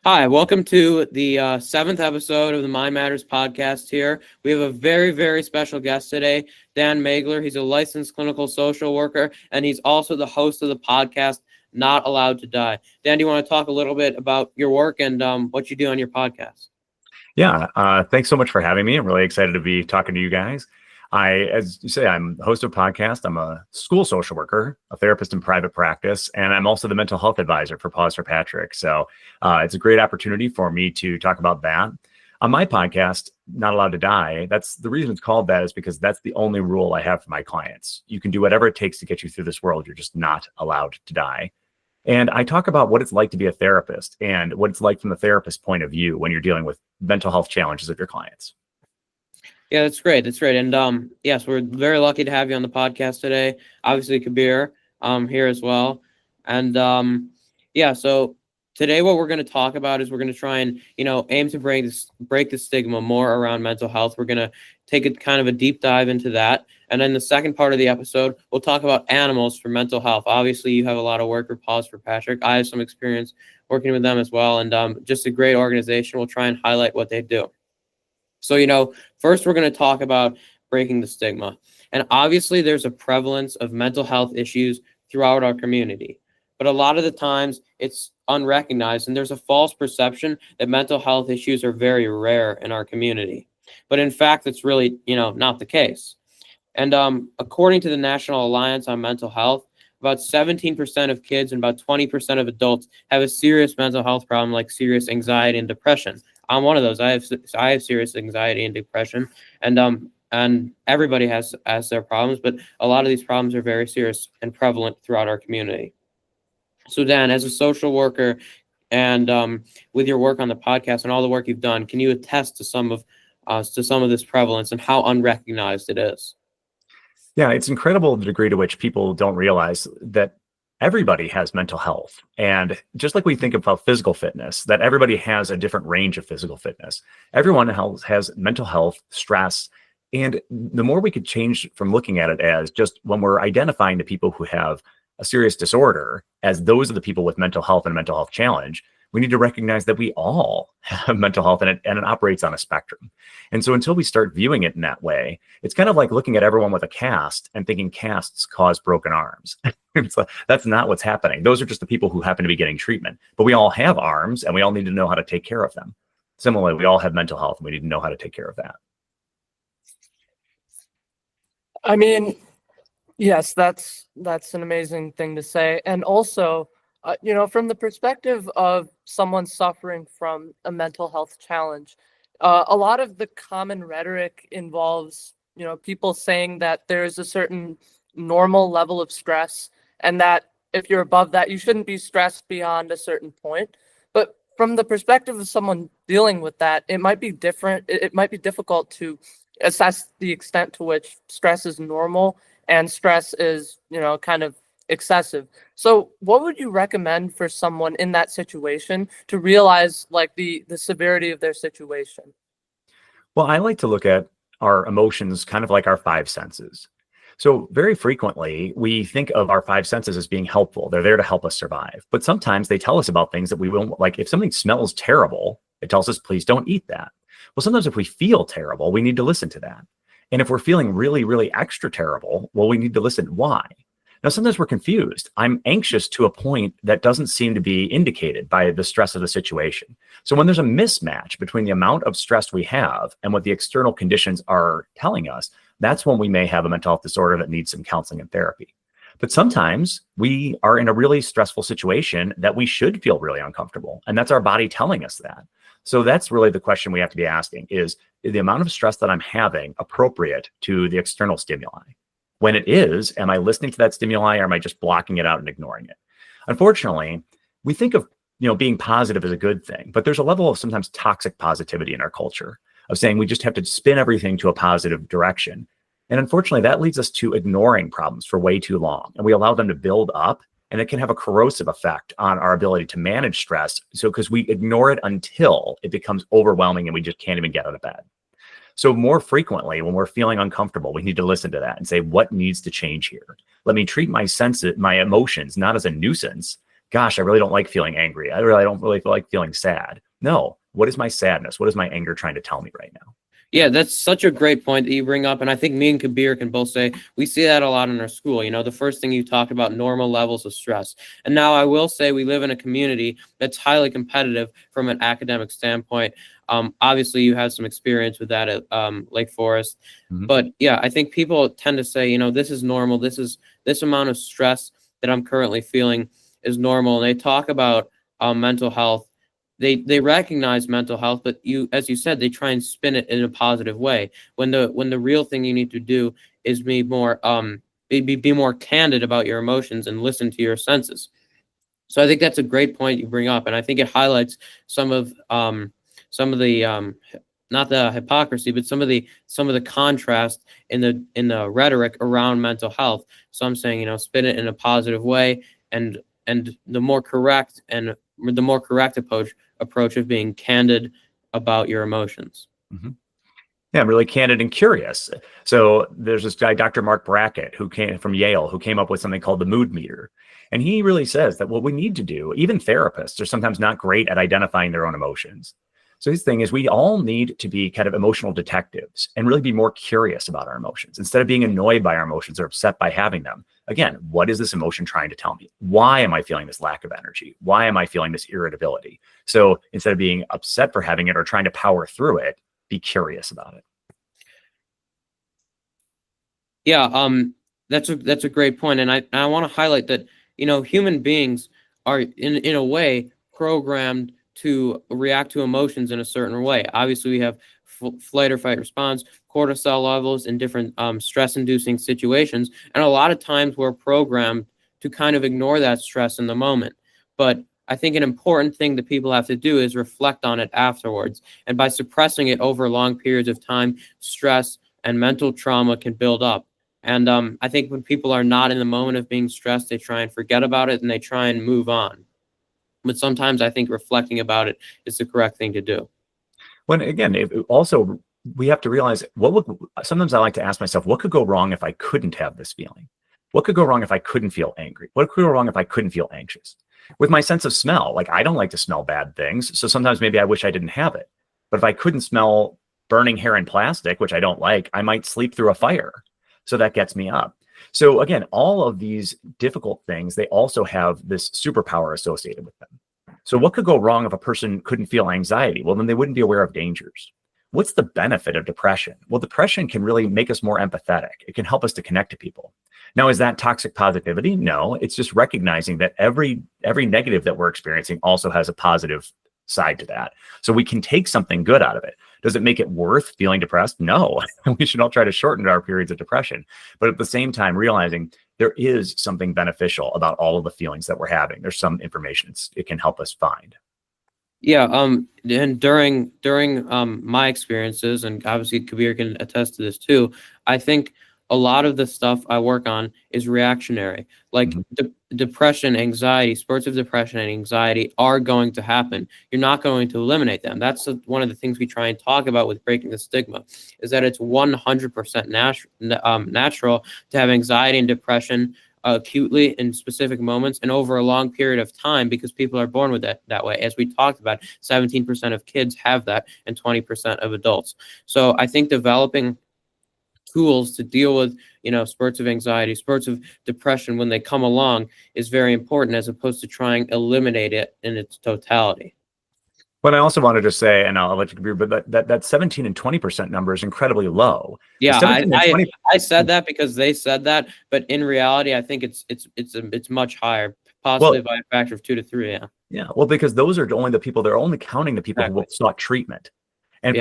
Hi, welcome to the seventh episode of the Mind Matters podcast here. We have a very, very special guest today, Dan Maigler. He's a licensed clinical social worker, and he's also the host of the podcast, Not Allowed to Die. Dan, do you want to talk a little bit about your work and what you do on your podcast? Yeah, thanks so much for having me. I'm really excited to be talking to you guys. As you say, I'm the host of a podcast. I'm a school social worker, a therapist in private practice, and I'm also the mental health advisor for Pause for Patrick. So it's a great opportunity for me to talk about that. On my podcast, Not Allowed to Die, that's the reason it's called that is because that's the only rule I have for my clients. You can do whatever it takes to get you through this world. You're just not allowed to die. And I talk about what it's like to be a therapist and what it's like from the therapist's point of view when you're dealing with mental health challenges of your clients. Yeah, that's great. That's great. And yes, we're very lucky to have you on the podcast today. Obviously, Kabir here as well. And so today what we're going to talk about is we're going to try and, aim to break the stigma more around mental health. We're going to take a kind of a deep dive into that. And then the second part of the episode, we'll talk about animals for mental health. Obviously, you have a lot of work with Pause for Patrick. I have some experience working with them as well. And just a great organization. We'll try and highlight what they do. So, first we're going to talk about breaking the stigma. And obviously there's a prevalence of mental health issues throughout our community. But a lot of the times it's unrecognized and there's a false perception that mental health issues are very rare in our community. But in fact, that's really, not the case. And according to the National Alliance on Mental Health, about 17% of kids and about 20% of adults have a serious mental health problem like serious anxiety and depression. I'm one of those. I have serious anxiety and depression, and everybody has their problems, but a lot of these problems are very serious and prevalent throughout our community. So Dan, as a social worker, and with your work on the podcast and all the work you've done, can you attest to some of this prevalence and how unrecognized it is? Yeah, it's incredible the degree to which people don't realize that everybody has mental health. And just like we think about physical fitness, that everybody has a different range of physical fitness. Everyone has mental health, stress. And the more we could change from looking at it as just when we're identifying the people who have a serious disorder as those are the people with mental health and a mental health challenge, we need to recognize that we all have mental health and it operates on a spectrum. And so until we start viewing it in that way, it's kind of like looking at everyone with a cast and thinking casts cause broken arms. That's not what's happening. Those are just the people who happen to be getting treatment. But we all have arms and we all need to know how to take care of them. Similarly, we all have mental health and we need to know how to take care of that. I mean, yes, that's an amazing thing to say. And also, from the perspective of someone suffering from a mental health challenge, a lot of the common rhetoric involves, people saying that there is a certain normal level of stress and that if you're above that, you shouldn't be stressed beyond a certain point. But from the perspective of someone dealing with that, it might be different. It might be difficult to assess the extent to which stress is normal and stress is, kind of excessive. So what would you recommend for someone in that situation to realize like the severity of their situation? Well, I like to look at our emotions kind of like our five senses. So very frequently, we think of our five senses as being helpful. They're there to help us survive. But sometimes they tell us about things that we won't like. If something smells terrible, it tells us, please don't eat that. Well, sometimes if we feel terrible, we need to listen to that. And if we're feeling really, really extra terrible, well, we need to listen. Why? Now, sometimes we're confused. I'm anxious to a point that doesn't seem to be indicated by the stress of the situation. So when there's a mismatch between the amount of stress we have and what the external conditions are telling us, that's when we may have a mental health disorder that needs some counseling and therapy. But sometimes we are in a really stressful situation that we should feel really uncomfortable. And that's our body telling us that. So that's really the question we have to be asking is the amount of stress that I'm having appropriate to the external stimuli? When it is, am I listening to that stimuli or am I just blocking it out and ignoring it? Unfortunately, we think of being positive as a good thing, but there's a level of sometimes toxic positivity in our culture of saying we just have to spin everything to a positive direction. And unfortunately, that leads us to ignoring problems for way too long. And we allow them to build up and it can have a corrosive effect on our ability to manage stress. So because we ignore it until it becomes overwhelming and we just can't even get out of bed. So more frequently, when we're feeling uncomfortable, we need to listen to that and say, what needs to change here? Let me treat my emotions not as a nuisance, gosh, I really don't like feeling angry. I don't really like feeling sad. No, what is my sadness? What is my anger trying to tell me right now? Yeah, that's such a great point that you bring up. And I think me and Kabir can both say we see that a lot in our school. You know, the first thing you talked about, normal levels of stress. And now I will say we live in a community that's highly competitive from an academic standpoint. Obviously, you have some experience with that at Lake Forest. But yeah, I think people tend to say, you know, this is normal. This amount of stress that I'm currently feeling is normal. And they talk about mental health. They recognize mental health, but as you said, they try and spin it in a positive way. When the real thing you need to do is be more candid about your emotions and listen to your senses. So I think that's a great point you bring up, and I think it highlights some of the not the hypocrisy, but some of the contrast in the rhetoric around mental health. So I'm saying, you know, spin it in a positive way, and the more correct approach of being candid about your emotions. Yeah, I'm really candid and curious. So there's this guy, Dr. Mark Brackett, who came from Yale, who came up with something called the mood meter. And he really says that what we need to do, even therapists are sometimes not great at identifying their own emotions. So his thing is we all need to be kind of emotional detectives and really be more curious about our emotions instead of being annoyed by our emotions or upset by having them. Again, what is this emotion trying to tell me? Why am I feeling this lack of energy? Why am I feeling this irritability? So instead of being upset for having it or trying to power through it, be curious about it. Yeah, that's a great point, and I want to highlight that, you know, human beings are in a way programmed to react to emotions in a certain way. Obviously, we have flight or fight response, cortisol levels in different stress-inducing situations, and a lot of times we're programmed to kind of ignore that stress in the moment. But I think an important thing that people have to do is reflect on it afterwards, and by suppressing it over long periods of time, stress and mental trauma can build up. And I think when people are not in the moment of being stressed, they try and forget about it and they try and move on. But sometimes I think reflecting about it is the correct thing to do. When again, also we have to realize sometimes I like to ask myself, what could go wrong if I couldn't have this feeling? What could go wrong if I couldn't feel angry? What could go wrong if I couldn't feel anxious? With my sense of smell, like I don't like to smell bad things. So sometimes maybe I wish I didn't have it. But if I couldn't smell burning hair and plastic, which I don't like, I might sleep through a fire. So that gets me up. So again, all of these difficult things, they also have this superpower associated with them. So what could go wrong if a person couldn't feel anxiety? Well, then they wouldn't be aware of dangers. What's the benefit of depression? Well, depression can really make us more empathetic. It can help us to connect to people. Now, is that toxic positivity? No, it's just recognizing that every negative that we're experiencing also has a positive side to that. So we can take something good out of it. Does it make it worth feeling depressed? No. We should all try to shorten our periods of depression. But at the same time, realizing there is something beneficial about all of the feelings that we're having. There's some information it can help us find. Yeah, and during my experiences, and obviously Kabir can attest to this too, I think a lot of the stuff I work on is reactionary. Like depression, anxiety, spurts of depression and anxiety are going to happen. You're not going to eliminate them. That's one of the things we try and talk about with breaking the stigma, is that it's 100% natural to have anxiety and depression acutely in specific moments and over a long period of time, because people are born with that way. As we talked about, 17% of kids have that and 20% of adults. So I think developing tools to deal with, you know, spurts of anxiety, spurts of depression when they come along is very important, as opposed to trying to eliminate it in its totality. But I also wanted to say, and I'll let you agree, but that 17 and 20% number is incredibly low. Yeah, I said that because they said that, but in reality, I think it's much higher, possibly by a factor of 2 to 3. Yeah. Yeah. Well, because those are only the people, they're only counting the people who sought treatment. And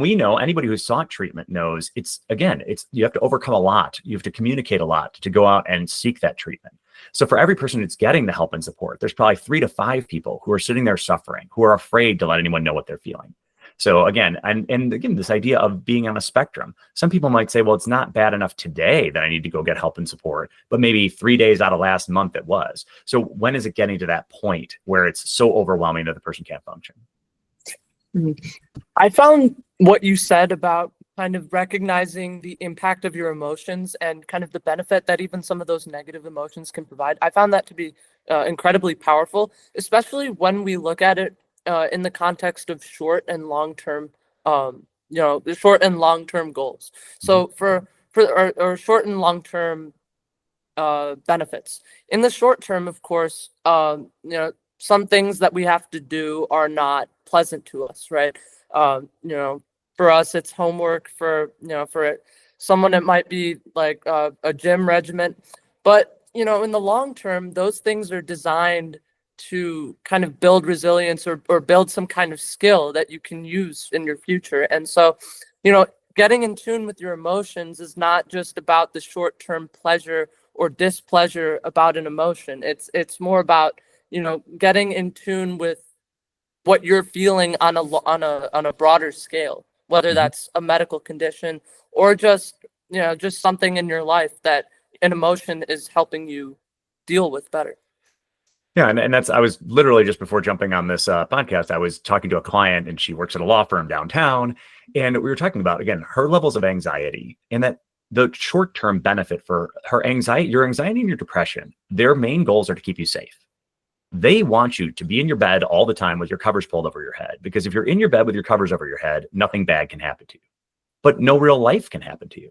we know anybody who sought treatment knows you have to overcome a lot. You have to communicate a lot to go out and seek that treatment. So for every person who's getting the help and support, there's probably 3 to 5 people who are sitting there suffering, who are afraid to let anyone know what they're feeling. So again, and again, this idea of being on a spectrum, some people might say, well, it's not bad enough today that I need to go get help and support, but maybe 3 days out of last month it was. So when is it getting to that point where it's so overwhelming that the person can't function? I found what you said about kind of recognizing the impact of your emotions and kind of the benefit that even some of those negative emotions can provide. I found that to be incredibly powerful, especially when we look at it in the context of short and long-term, the short and long-term goals. So or short and long-term benefits. In the short term, of course, some things that we have to do are not pleasant to us, right? For us, it's homework. For someone, it might be like a gym regimen. But, in the long term, those things are designed to kind of build resilience or build some kind of skill that you can use in your future. And so, getting in tune with your emotions is not just about the short-term pleasure or displeasure about an emotion. It's more about, getting in tune with what you're feeling on a broader scale, whether that's a medical condition or just something in your life that an emotion is helping you deal with better. Yeah, and that's I was literally just before jumping on this podcast, I was talking to a client and she works at a law firm downtown, and we were talking about again her levels of anxiety and that the short-term benefit for her anxiety, your anxiety and your depression, their main goals are to keep you safe. They want you to be in your bed all the time with your covers pulled over your head, because if you're in your bed with your covers over your head, nothing bad can happen to you, but no real life can happen to you.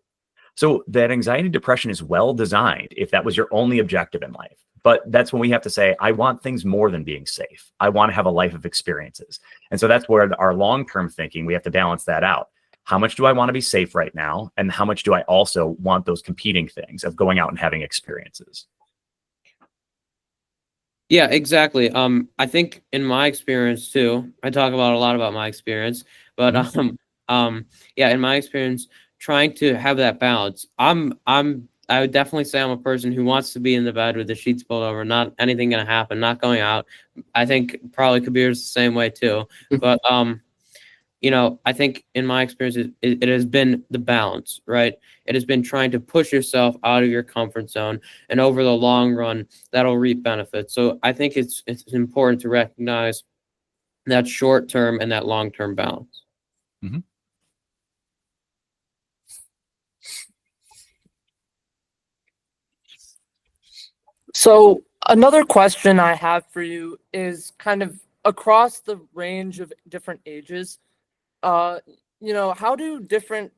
So that anxiety depression is well designed if that was your only objective in life. But that's when we have to say, I want things more than being safe. I want to have a life of experiences. And so that's where our long-term thinking, we have to balance that out. How much do I want to be safe right now? And how much do I also want those competing things of going out and having experiences? Yeah, exactly. I think in my experience too, I talk about a lot about my experience, but yeah, in my experience, trying to have that balance. I would definitely say I'm a person who wants to be in the bed with the sheets pulled over, not anything gonna happen, not going out. I think probably Kabir's the same way too. But I think in my experience, it has been the balance, right? It has been trying to push yourself out of your comfort zone, and over the long run, that'll reap benefits. So I think it's important to recognize that short term and that long term balance. Mm-hmm. So another question I have for you is kind of across the range of different ages. How do different,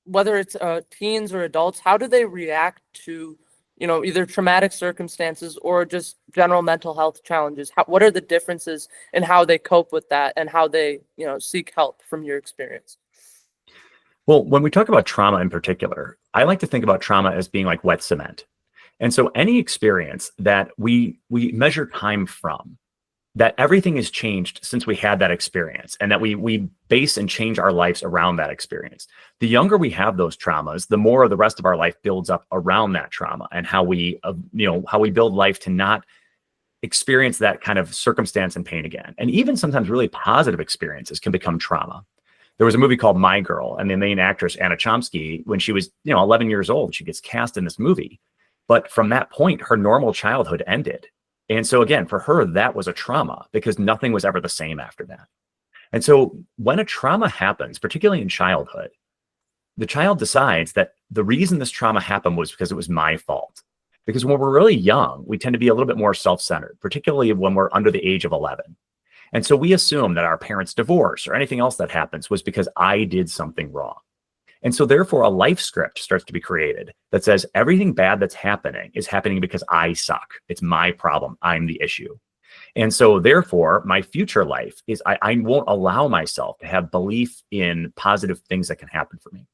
whether it's teens or adults, how do they react to, either traumatic circumstances or just general mental health challenges? What are the differences in how they cope with that and how they, seek help from your experience? Well, when we talk about trauma in particular, I like to think about trauma as being like wet cement. And so any experience that we measure time from, that everything has changed since we had that experience, and that we base and change our lives around that experience. The younger we have those traumas, the more of the rest of our life builds up around that trauma, and how we build life to not experience that kind of circumstance and pain again. And even sometimes really positive experiences can become trauma. There was a movie called Maigler, and the main actress, Anna Chomsky, when she was 11 years old, she gets cast in this movie. But from that point, her normal childhood ended. And so again, for her, that was a trauma because nothing was ever the same after that. And so when a trauma happens, particularly in childhood, the child decides that the reason this trauma happened was because it was my fault. Because when we're really young, we tend to be a little bit more self-centered, particularly when we're under the age of 11. And so we assume that our parents' divorce or anything else that happens was because I did something wrong. And so therefore a life script starts to be created that says everything bad that's happening is happening because I suck. It's my problem. I'm the issue. And so therefore my future life is I won't allow myself to have belief in positive things that can happen for me.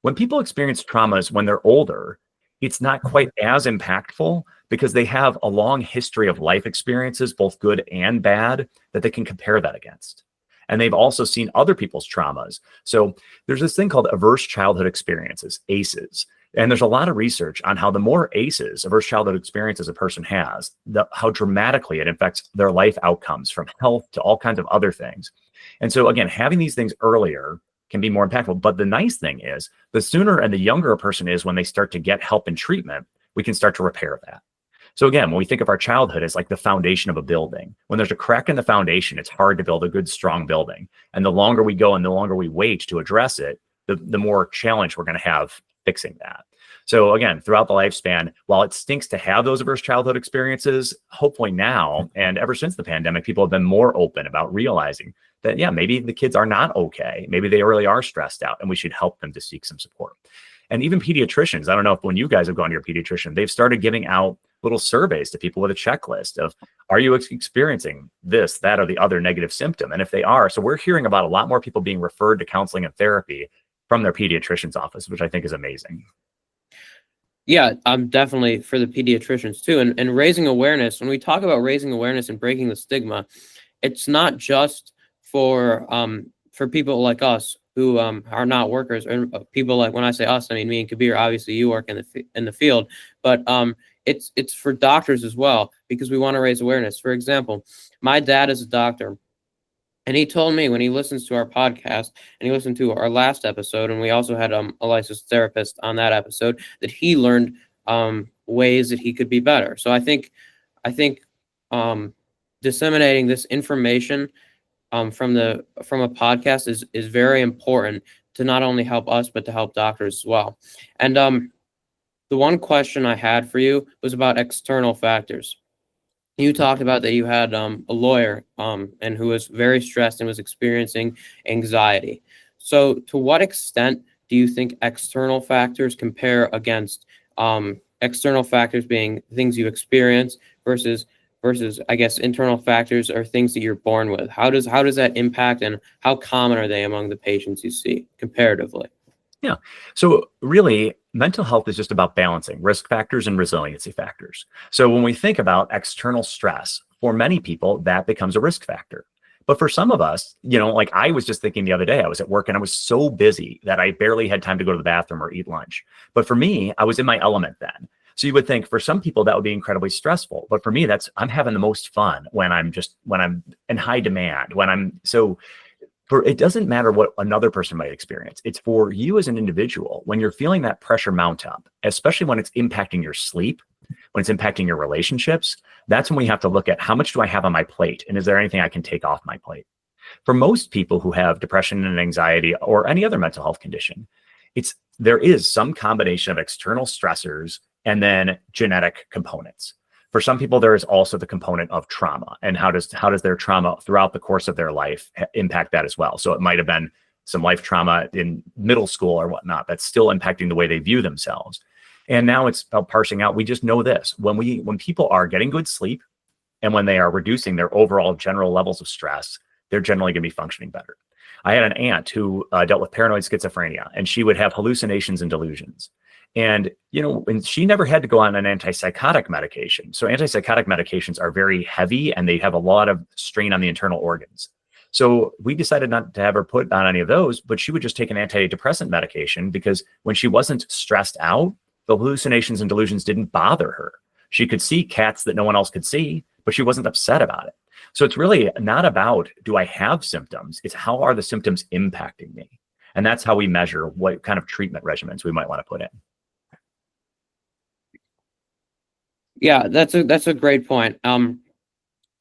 When people experience traumas when they're older, it's not quite as impactful because they have a long history of life experiences, both good and bad, that they can compare that against. And they've also seen other people's traumas. So there's this thing called adverse childhood experiences, ACEs. And there's a lot of research on how the more ACEs, adverse childhood experiences, a person has, how dramatically it affects their life outcomes, from health to all kinds of other things. And so again, having these things earlier can be more impactful. But the nice thing is, the sooner and the younger a person is when they start to get help and treatment, we can start to repair that. So again, when we think of our childhood as like the foundation of a building, when there's a crack in the foundation, it's hard to build a good, strong building. And the longer we go and the longer we wait to address it, the more challenge we're going to have fixing that. So again, throughout the lifespan, while it stinks to have those adverse childhood experiences, hopefully now, and ever since the pandemic, people have been more open about realizing that, yeah, maybe the kids are not okay. Maybe they really are stressed out, and we should help them to seek some support. And even pediatricians, I don't know if when you guys have gone to your pediatrician, they've started giving out little surveys to people with a checklist of, are you experiencing this, that, or the other negative symptom? And if they are, so we're hearing about a lot more people being referred to counseling and therapy from their pediatrician's office, which I think is amazing. Yeah, I'm definitely for the pediatricians too. And raising awareness, when we talk about raising awareness and breaking the stigma, it's not just for people like us who are not workers, or people like, when I say us, I mean me and Kabir. Obviously, you work in the field, but it's for doctors as well, because we want to raise awareness. For example, my dad is a doctor. And he told me when he listens to our podcast and he listened to our last episode, and we also had a licensed therapist on that episode, that he learned ways that he could be better. So I think disseminating this information from a podcast is very important to not only help us, but to help doctors as well. And the one question I had for you was about external factors. You talked about that you had a lawyer and who was very stressed and was experiencing anxiety. So to what extent do you think external factors compare against external factors being things you experience versus I guess internal factors are things that you're born with? How does that impact, and how common are they among the patients you see comparatively? Yeah. So really, mental health is just about balancing risk factors and resiliency factors. So when we think about external stress, for many people, that becomes a risk factor. But for some of us, like I was just thinking the other day, I was at work and I was so busy that I barely had time to go to the bathroom or eat lunch. But for me, I was in my element then. So you would think for some people that would be incredibly stressful. But for me, I'm having the most fun when I'm in high demand, it doesn't matter what another person might experience. It's for you as an individual, when you're feeling that pressure mount up, especially when it's impacting your sleep, when it's impacting your relationships, that's when we have to look at how much do I have on my plate? And is there anything I can take off my plate? For most people who have depression and anxiety or any other mental health condition, there is some combination of external stressors and then genetic components. For some people, there is also the component of trauma, and how does their trauma throughout the course of their life impact that as well? So it might have been some life trauma in middle school or whatnot that's still impacting the way they view themselves. And now it's about parsing out. We just know this: when people are getting good sleep and when they are reducing their overall general levels of stress, they're generally going to be functioning better. I had an aunt who dealt with paranoid schizophrenia, and she would have hallucinations and delusions. And, and she never had to go on an antipsychotic medication. So antipsychotic medications are very heavy and they have a lot of strain on the internal organs. So we decided not to have her put on any of those, but she would just take an antidepressant medication, because when she wasn't stressed out, the hallucinations and delusions didn't bother her. She could see cats that no one else could see, but she wasn't upset about it. So it's really not about, do I have symptoms? It's how are the symptoms impacting me? And that's how we measure what kind of treatment regimens we might want to put in. Yeah, that's a great point. And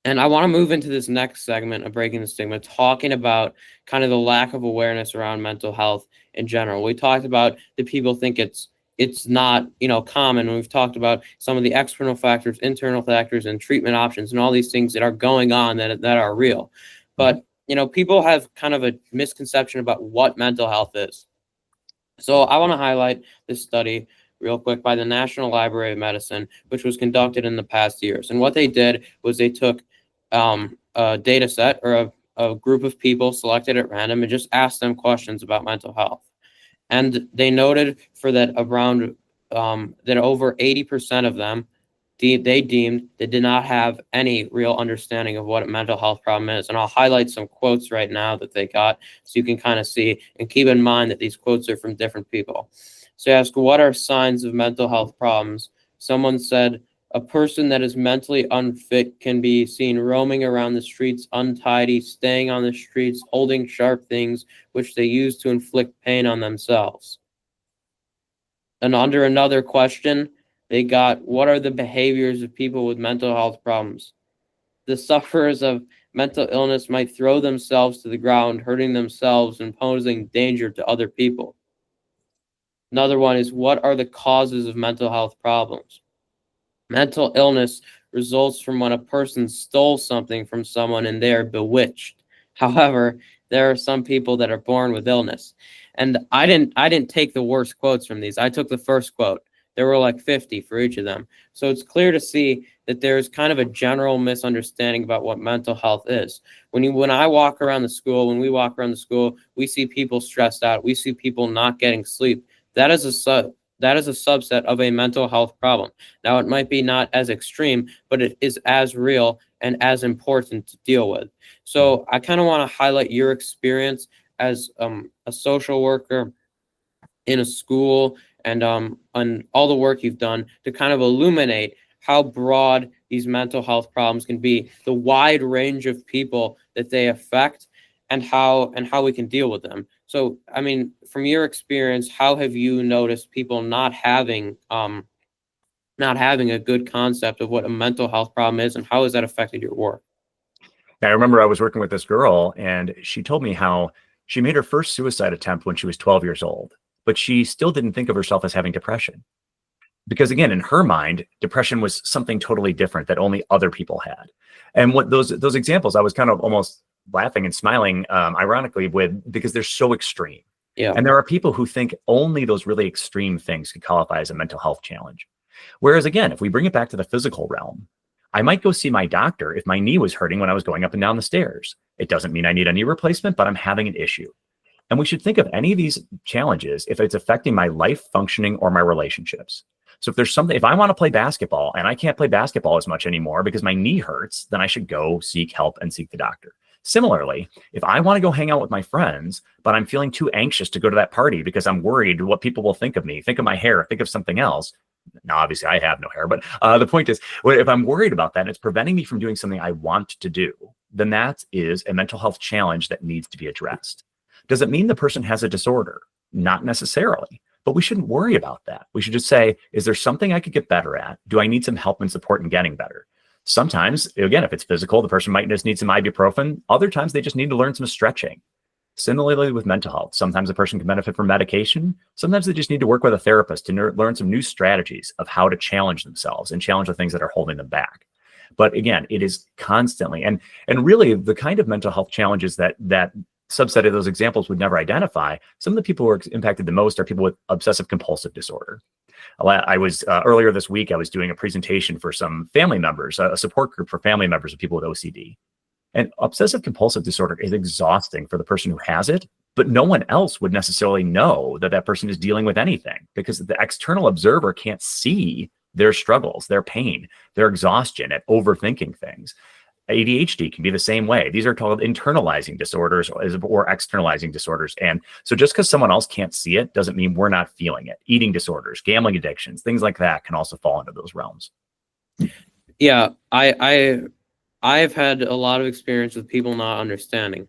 I want to move into this next segment of breaking the stigma, talking about kind of the lack of awareness around mental health in general. We talked about that people think it's not common. We've talked about some of the external factors, internal factors, and treatment options, and all these things that are going on that are real. But people have kind of a misconception about what mental health is. So I want to highlight this study real quick by the National Library of Medicine, which was conducted in the past years. And what they did was they took a data set, or a group of people selected at random, and just asked them questions about mental health. And they noted for that around that over 80% of them, they deemed they did not have any real understanding of what a mental health problem is. And I'll highlight some quotes right now that they got, so you can kind of see, and keep in mind that these quotes are from different people. So I ask, what are signs of mental health problems? Someone said, a person that is mentally unfit can be seen roaming around the streets untidy, staying on the streets, holding sharp things, which they use to inflict pain on themselves. And under another question, they got, what are the behaviors of people with mental health problems? the sufferers of mental illness might throw themselves to the ground, hurting themselves and posing danger to other people. Another one is, what are the causes of mental health problems? Mental illness results from when a person stole something from someone and they are bewitched. However, there are some people that are born with illness. And I didn't take the worst quotes from these. I took the first quote. There were like 50 for each of them. So it's clear to see that there's kind of a general misunderstanding about what mental health is. When I walk around the school, when we walk around the school, we see people stressed out. We see people not getting sleep. That is a subset of a mental health problem. Now, it might be not as extreme, but it is as real and as important to deal with. So I kind of want to highlight your experience as a social worker in a school, and on all the work you've done to kind of illuminate how broad these mental health problems can be, the wide range of people that they affect, and how we can deal with them. So, I mean, from your experience, how have you noticed people not having a good concept of what a mental health problem is, and how has that affected your work? I remember I was working with this girl, and she told me how she made her first suicide attempt when she was 12 years old, but she still didn't think of herself as having depression. Because again, in her mind, depression was something totally different that only other people had. And what those examples, I was kind of almost laughing and smiling, ironically, with, because they're so extreme. Yeah. And there are people who think only those really extreme things could qualify as a mental health challenge. Whereas again, if we bring it back to the physical realm, I might go see my doctor if my knee was hurting when I was going up and down the stairs. It doesn't mean I need a knee replacement, but I'm having an issue. And we should think of any of these challenges if it's affecting my life functioning or my relationships. So if there's something, if I want to play basketball and I can't play basketball as much anymore because my knee hurts, then I should go seek help and seek the doctor. Similarly, if I want to go hang out with my friends, but I'm feeling too anxious to go to that party because I'm worried what people will think of me, think of my hair, think of something else. Now, obviously, I have no hair, but the point is, if I'm worried about that and it's preventing me from doing something I want to do, then that is a mental health challenge that needs to be addressed. Does it mean the person has a disorder? Not necessarily, but we shouldn't worry about that. We should just say, is there something I could get better at? Do I need some help and support in getting better? Sometimes, again, if it's physical, the person might just need some ibuprofen. Other times, they just need to learn some stretching. Similarly with mental health, sometimes a person can benefit from medication. Sometimes they just need to work with a therapist to learn some new strategies of how to challenge themselves and challenge the things that are holding them back. But again, it is constantly, and really the kind of mental health challenges that subset of those examples would never identify. Some of the people who are impacted the most are people with obsessive compulsive disorder. I was earlier this week, I was doing a presentation for some family members, a support group for family members of people with OCD. And obsessive compulsive disorder is exhausting for the person who has it, but no one else would necessarily know that that person is dealing with anything because the external observer can't see their struggles, their pain, their exhaustion at overthinking things. ADHD can be the same way. These are called internalizing disorders or externalizing disorders. And so just because someone else can't see it doesn't mean we're not feeling it. Eating disorders, gambling addictions, things like that can also fall into those realms. Yeah, I've had a lot of experience with people not understanding.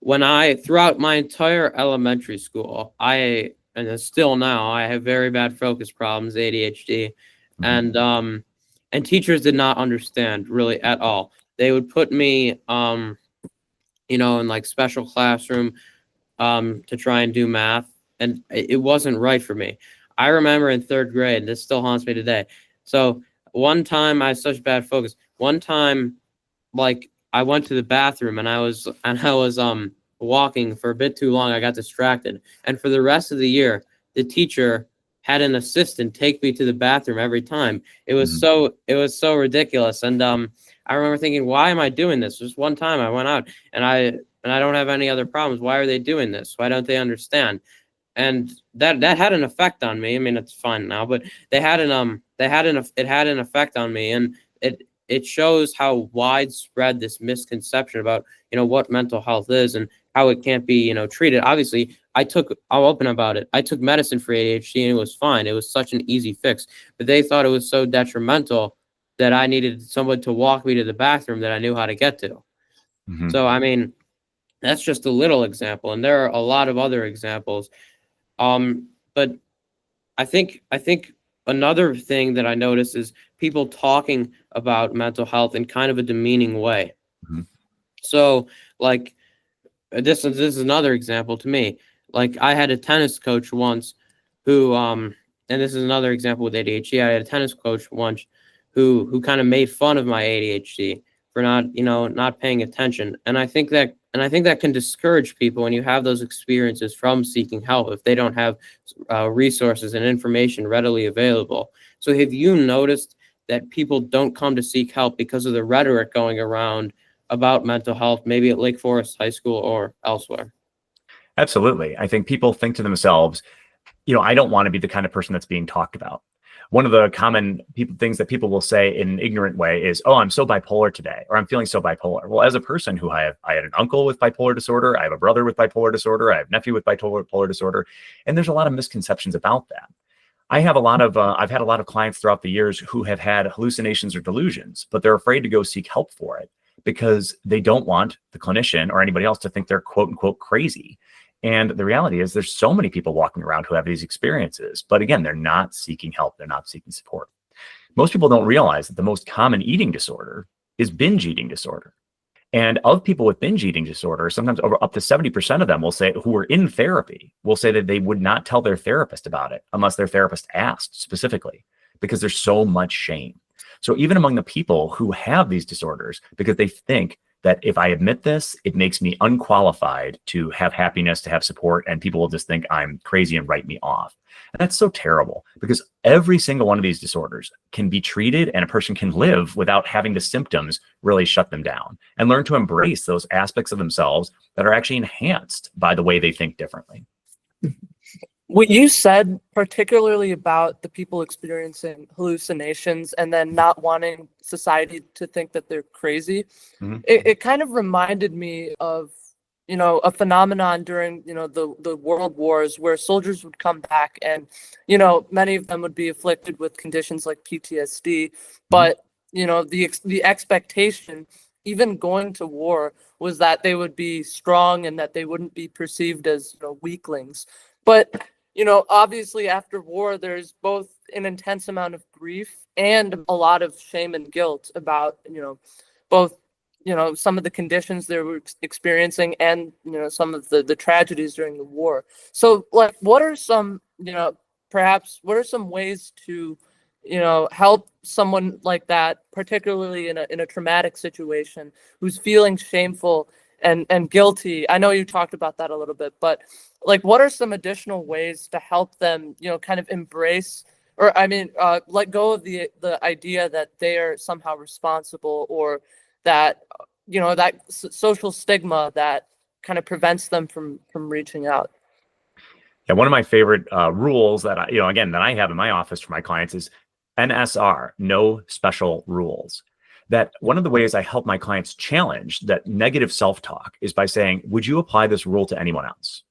Throughout my entire elementary school, and still now, I have very bad focus problems, ADHD, and teachers did not understand really at all. They would put me, in like special classroom, to try and do math, and it wasn't right for me. I remember in third grade, this still haunts me today. So one time I had such bad focus. One time, like, I went to the bathroom and I was walking for a bit too long. I got distracted, and for the rest of the year, the teacher had an assistant take me to the bathroom every time. It was so ridiculous, and I remember thinking, why am I doing this? Just one time I went out and I don't have any other problems. Why are they doing this? Why don't they understand? And that had an effect on me. I mean, it's fine now, but it had an effect on me, and it shows how widespread this misconception about, what mental health is and how it can't be, treated. Obviously, I'll open about it. I took medicine for ADHD and it was fine. It was such an easy fix, but they thought it was so detrimental that I needed someone to walk me to the bathroom that I knew how to get to. So, I mean, that's just a little example, and there are a lot of other examples. But I think another thing that I notice is people talking about mental health in kind of a demeaning way. Mhm. So, like, this is another example to me. Like, I had a tennis coach once who, and this is another example with ADHD. I had a tennis coach once who kind of made fun of my ADHD for not paying attention. And I think that can discourage people when you have those experiences from seeking help if they don't have resources and information readily available. So have you noticed that people don't come to seek help because of the rhetoric going around about mental health, maybe at Lake Forest High School or elsewhere? Absolutely. I think people think to themselves, I don't want to be the kind of person that's being talked about. One of the common things that people will say in an ignorant way is, "Oh, I'm so bipolar today," or "I'm feeling so bipolar." Well, as a person who I had an uncle with bipolar disorder, I have a brother with bipolar disorder, I have a nephew with bipolar disorder, and there's a lot of misconceptions about that. I've had a lot of clients throughout the years who have had hallucinations or delusions, but they're afraid to go seek help for it because they don't want the clinician or anybody else to think they're quote unquote crazy. And the reality is there's so many people walking around who have these experiences, but again, they're not seeking help. They're not seeking support. Most people don't realize that the most common eating disorder is binge eating disorder. And of people with binge eating disorder, sometimes over up to 70% of them will say, who are in therapy, will say that they would not tell their therapist about it unless their therapist asked specifically, because there's so much shame. So even among the people who have these disorders, because they think that if I admit this, it makes me unqualified to have happiness, to have support, and people will just think I'm crazy and write me off. And that's so terrible because every single one of these disorders can be treated and a person can live without having the symptoms really shut them down and learn to embrace those aspects of themselves that are actually enhanced by the way they think differently. What you said, particularly about the people experiencing hallucinations and then not wanting society to think that they're crazy, it kind of reminded me of, a phenomenon during, the world wars where soldiers would come back and, many of them would be afflicted with conditions like PTSD, but, the expectation, even going to war, was that they would be strong and that they wouldn't be perceived as, weaklings. But obviously after war, there's both an intense amount of grief and a lot of shame and guilt about, both, some of the conditions they were experiencing and, some of the tragedies during the war. So, like, what are some, perhaps, what are some ways to, help someone like that, particularly in a traumatic situation, who's feeling shameful and guilty? I know you talked about that a little bit, but like, what are some additional ways to help them, kind of embrace, or let go of the idea that they are somehow responsible, or that, that social stigma that kind of prevents them from reaching out? Yeah, one of my favorite rules that I have in my office for my clients is NSR, no special rules. That one of the ways I help my clients challenge that negative self-talk is by saying, would you apply this rule to anyone else?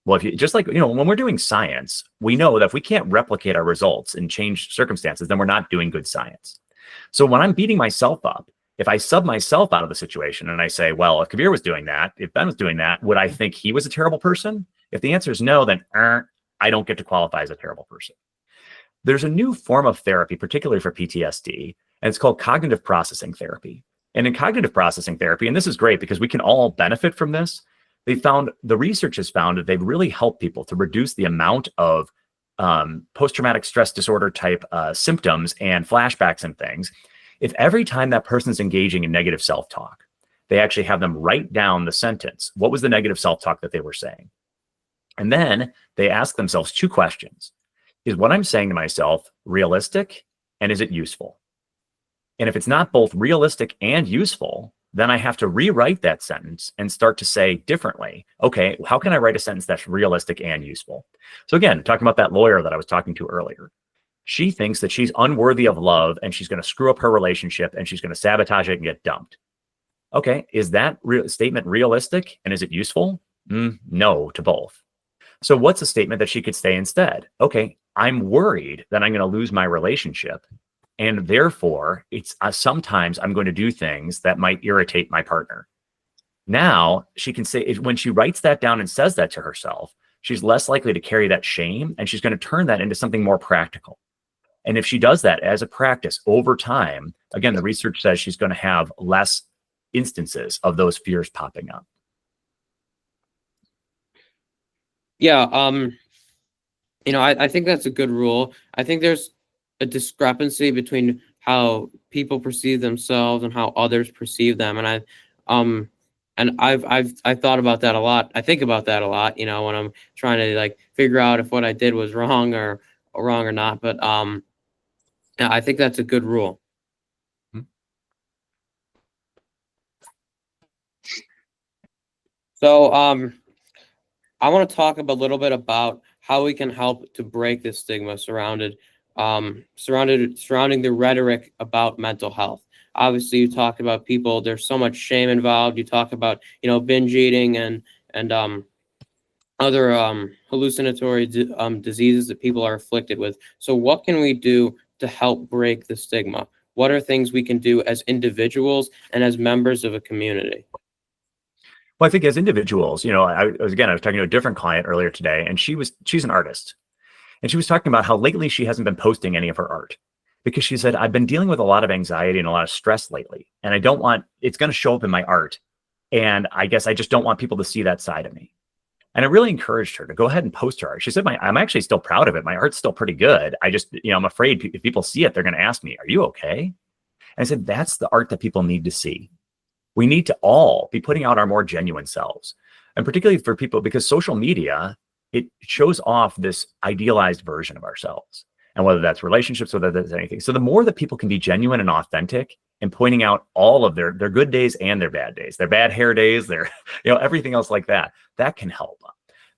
Well, if you just like, when we're doing science, we know that if we can't replicate our results in changed circumstances, then we're not doing good science. So when I'm beating myself up, if I sub myself out of the situation and I say, well, if Kabir was doing that, if Ben was doing that, would I think he was a terrible person? If the answer is no, then I don't get to qualify as a terrible person. There's a new form of therapy, particularly for PTSD, and it's called cognitive processing therapy. And in cognitive processing therapy, and this is great because we can all benefit from this, the research has found that they've really helped people to reduce the amount of post-traumatic stress disorder type symptoms and flashbacks and things. If every time that person's engaging in negative self-talk, they actually have them write down the sentence, what was the negative self-talk that they were saying? And then they ask themselves two questions. Is what I'm saying to myself realistic, and is it useful? And if it's not both realistic and useful, then I have to rewrite that sentence and start to say differently, okay, how can I write a sentence that's realistic and useful? So again, talking about that lawyer that I was talking to earlier, she thinks that she's unworthy of love and she's going to screw up her relationship and she's going to sabotage it and get dumped. Okay, is that statement realistic and is it useful? No to both. So what's a statement that she could say instead? Okay, I'm worried that I'm going to lose my relationship. And therefore, it's sometimes I'm going to do things that might irritate my partner. Now, she can say, when she writes that down and says that to herself, she's less likely to carry that shame and she's going to turn that into something more practical. And if she does that as a practice over time, again, the research says she's going to have less instances of those fears popping up. Yeah, I think that's a good rule. I think there's a discrepancy between how people perceive themselves and how others perceive them, and I've thought about that a lot. I think about that a lot, when I'm trying to like figure out if what I did was wrong or not. But yeah, I think that's a good rule. So I want to talk a little bit about how we can help to break this stigma surrounding the rhetoric about mental health. Obviously, you talk about people. There's so much shame involved. You talk about binge eating and other hallucinatory diseases that people are afflicted with. So, what can we do to help break the stigma? What are things we can do as individuals and as members of a community? Well, I think as individuals, I was talking to a different client earlier today, and she's an artist, and she was talking about how lately she hasn't been posting any of her art because she said, I've been dealing with a lot of anxiety and a lot of stress lately, and I don't want it's going to show up in my art, and I guess I just don't want people to see that side of me. And I really encouraged her to go ahead and post her art. She said, I'm actually still proud of it. My art's still pretty good. I just, I'm afraid if people see it, they're going to ask me, are you okay? And I said, that's the art that people need to see. We need to all be putting out our more genuine selves. And particularly for people, because social media, it shows off this idealized version of ourselves. And whether that's relationships, whether that's anything. So the more that people can be genuine and authentic and pointing out all of their good days and their bad days, their bad hair days, their, everything else like that, that can help.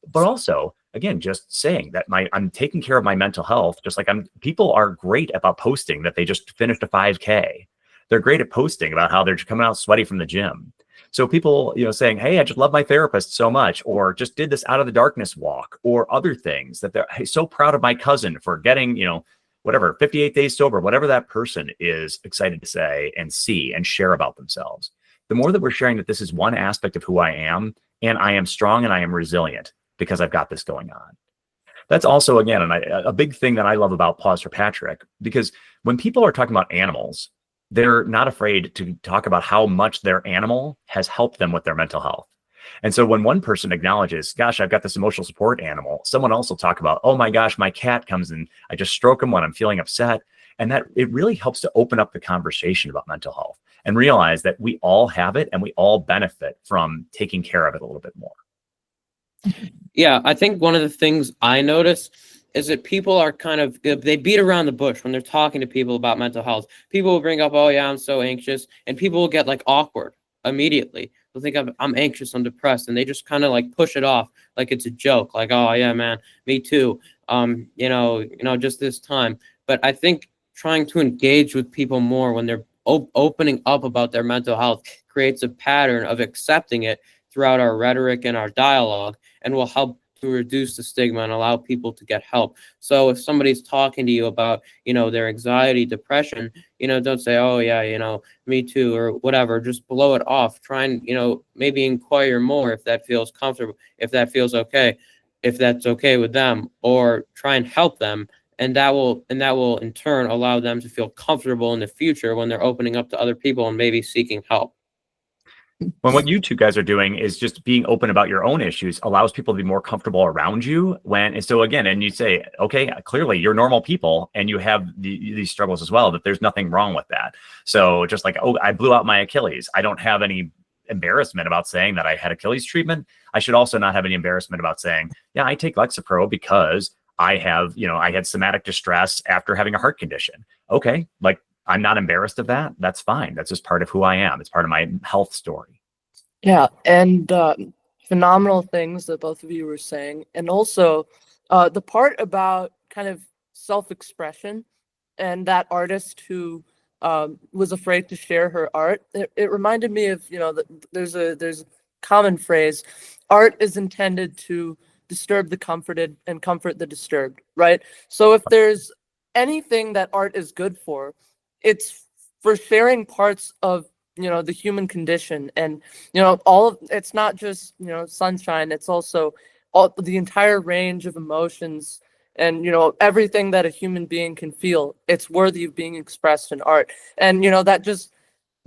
But also, again, just saying that I'm taking care of my mental health, just like people are great about posting that they just finished a 5K. They're great at posting about how they're coming out sweaty from the gym. So people, saying, hey, I just love my therapist so much, or just did this out of the darkness walk, or other things that they're so proud of my cousin for getting, whatever, 58 days sober, whatever that person is excited to say and see and share about themselves. The more that we're sharing that this is one aspect of who I am, and I am strong and I am resilient because I've got this going on. That's also, again, a big thing that I love about Pause for Patrick, because when people are talking about animals, they're not afraid to talk about how much their animal has helped them with their mental health. And so when one person acknowledges, gosh, I've got this emotional support animal, someone else will talk about, oh my gosh, my cat comes and I just stroke him when I'm feeling upset. And that it really helps to open up the conversation about mental health and realize that we all have it and we all benefit from taking care of it a little bit more. Yeah, I think one of the things I notice is that people are they beat around the bush when they're talking to people about mental health. People will bring up, oh yeah, I'm so anxious, and people will get like awkward immediately. They'll think I'm anxious, I'm depressed, and they just kind of like push it off like it's a joke, like, oh yeah, man, me too. Just this time. But I think trying to engage with people more when they're opening up about their mental health creates a pattern of accepting it throughout our rhetoric and our dialogue, and will help to reduce the stigma and allow people to get help. So if somebody's talking to you about, their anxiety, depression, don't say, oh yeah, me too, or whatever, just blow it off. Try and, maybe inquire more if that feels comfortable, if that feels okay, if that's okay with them, or try and help them. And that will in turn allow them to feel comfortable in the future when they're opening up to other people and maybe seeking help. When what you two guys are doing is just being open about your own issues allows people to be more comfortable around you and so again, and you say, okay, clearly you're normal people and you have these struggles as well, that there's nothing wrong with that. So just like, oh, I blew out my Achilles. I don't have any embarrassment about saying that I had Achilles treatment. I should also not have any embarrassment about saying, yeah, I take Lexapro because I have, I had somatic distress after having a heart condition. Okay. Like, I'm not embarrassed of that. That's fine. That's just part of who I am. It's part of my health story. Yeah, and phenomenal things that both of you were saying. And also the part about kind of self-expression and that artist who was afraid to share her art. It reminded me of, there's a common phrase, art is intended to disturb the comforted and comfort the disturbed, right? So if there's anything that art is good for, it's for sharing parts of the human condition, and it's not just sunshine, it's also all the entire range of emotions And, everything that a human being can feel, it's worthy of being expressed in art. And, that just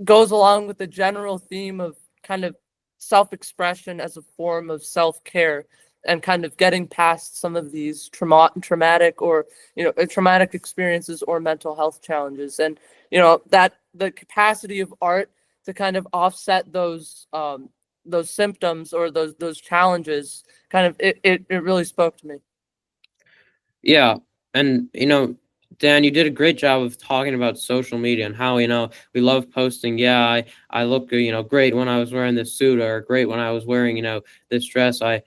goes along with the general theme of kind of self-expression as a form of self-care and kind of getting past some of these traumatic or traumatic experiences or mental health challenges. And that the capacity of art to kind of offset those symptoms or those challenges, kind of it really spoke to me. Yeah, and Dan, you did a great job of talking about social media and how we love posting. Yeah, I look great when I was wearing this suit, or great when I was wearing this dress. I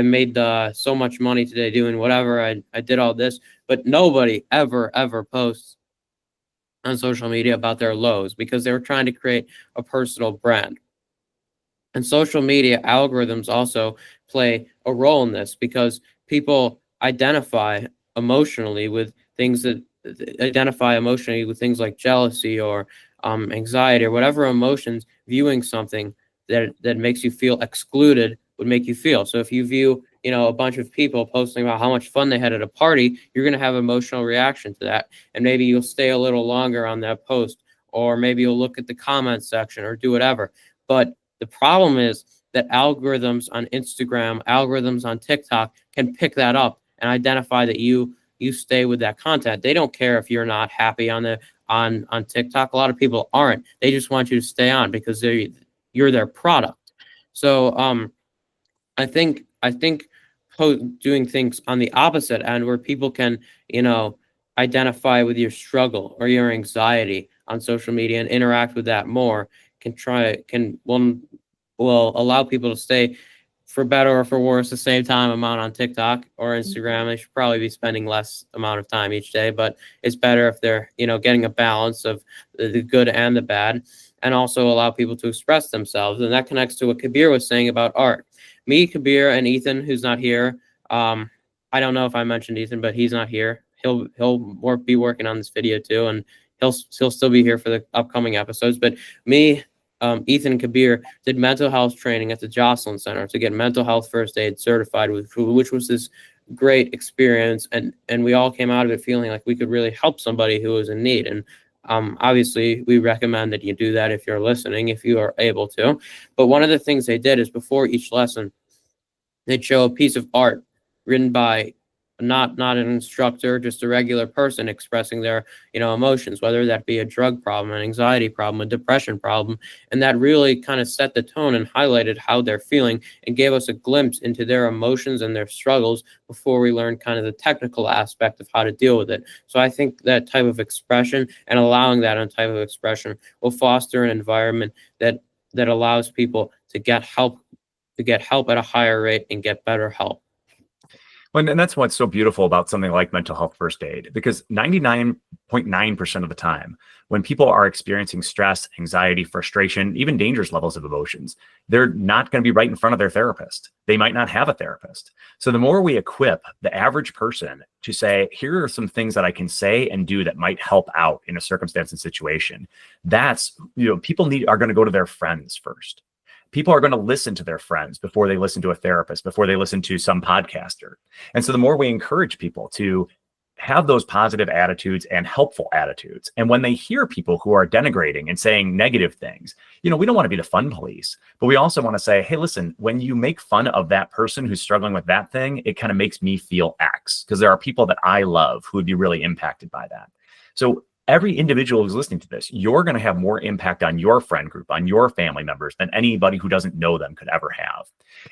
made so much money today doing whatever. I did all this, but nobody ever posts on social media about their lows, because they were trying to create a personal brand. And social media algorithms also play a role in this, because people identify emotionally with things like jealousy or anxiety or whatever emotions viewing something that makes you feel excluded would make you feel. So if you view a bunch of people posting about how much fun they had at a party, you're going to have an emotional reaction to that, and maybe you'll stay a little longer on that post, or maybe you'll look at the comment section or do whatever. But the problem is that algorithms on Instagram, algorithms on TikTok can pick that up and identify that you stay with that content. They don't care if you're not happy on TikTok. A lot of people aren't. They just want you to stay on because you're their product. So I think doing things on the opposite end, where people can identify with your struggle or your anxiety on social media and interact with that more, will allow people to stay, for better or for worse, the same time amount on TikTok or Instagram. They should probably be spending less amount of time each day, but it's better if they're getting a balance of the good and the bad, and also allow people to express themselves. And that connects to what Kabir was saying about art. Me, Kabir, and Ethan, who's not here. I don't know if I mentioned Ethan, but he's not here. He'll be working on this video too, and he'll still be here for the upcoming episodes. But me, Ethan, Kabir did mental health training at the Jocelyn Center to get mental health first aid certified, which was this great experience, and we all came out of it feeling like we could really help somebody who was in need. And obviously, we recommend that you do that if you're listening, if you are able to. But one of the things they did is, before each lesson, they'd show a piece of art written by not an instructor, just a regular person expressing their emotions, whether that be a drug problem, an anxiety problem, a depression problem. And that really kind of set the tone and highlighted how they're feeling and gave us a glimpse into their emotions and their struggles before we learned kind of the technical aspect of how to deal with it. So I think that type of expression, and allowing that type of expression, will foster an environment that allows people to get help at a higher rate and get better help. Well, and that's what's so beautiful about something like mental health first aid, because 99.9% of the time, when people are experiencing stress, anxiety, frustration, even dangerous levels of emotions, they're not going to be right in front of their therapist. They might not have a therapist. So the more we equip the average person to say, here are some things that I can say and do that might help out in a circumstance and situation, that's, people are going to go to their friends first. People are going to listen to their friends before they listen to a therapist, before they listen to some podcaster. And so the more we encourage people to have those positive attitudes and helpful attitudes, and when they hear people who are denigrating and saying negative things, we don't want to be the fun police, but we also want to say, hey, listen, when you make fun of that person who's struggling with that thing, it kind of makes me feel X, because there are people that I love who would be really impacted by that. So every individual who's listening to this, you're going to have more impact on your friend group, on your family members, than anybody who doesn't know them could ever have.